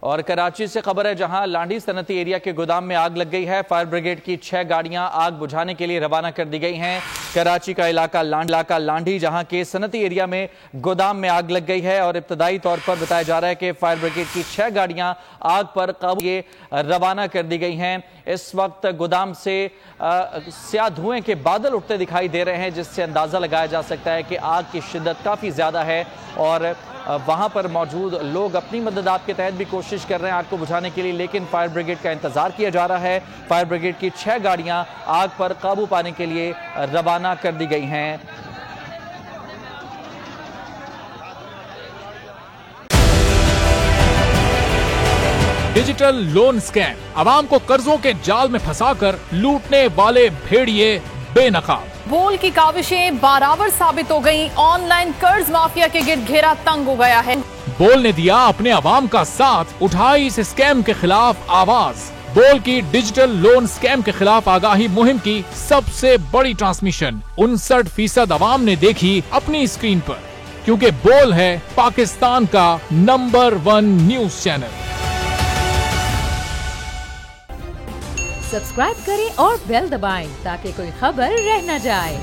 और कराची से खबर है, जहां लांडी सनती एरिया के गोदाम में आग लग गई है। फायर ब्रिगेड की 6 गाड़ियां आग बुझाने के लिए रवाना कर दी गई हैं। कराची का इलाका लांडी, जहां के सनती एरिया में गोदाम में आग लग गई है और इब्तदाई तौर पर बताया जा रहा है कि फायर ब्रिगेड की 6 गाड़ियां आग पर काबू के रवाना कर दी गई हैं। इस वक्त गोदाम से स्याह धुएं के बादल उठते दिखाई दे रहे हैं, जिससे अंदाजा लगाया जा सकता है कि आग की शिद्दत काफी ज्यादा है और वहां पर मौजूद लोग अपनी मदद आपके तहत भी कोशिश कर रहे हैं आग को बुझाने के लिए, लेकिन फायर ब्रिगेड का इंतजार किया जा रहा है। फायर ब्रिगेड की 6 गाड़ियां आग पर काबू पाने के लिए रवाना कर दी गई हैं। डिजिटल लोन स्कैम, आवाम को कर्जों के जाल में फंसाकर लूटने वाले भेड़िए बेनकाब। बोल की काविशें बाराबर साबित हो गईं। ऑनलाइन कर्ज माफिया के गिर्द घेरा तंग हो गया है। बोल ने दिया अपने आवाम का साथ, उठाई इस स्कैम के खिलाफ आवाज। बोल की डिजिटल लोन स्कैम के खिलाफ आगाही मुहिम की सबसे बड़ी ट्रांसमिशन 59% आवाम ने देखी अपनी स्क्रीन पर, क्योंकि बोल है पाकिस्तान का नंबर 1 न्यूज चैनल। सब्सक्राइब करें और बेल दबाएं ताकि कोई खबर रह न जाए।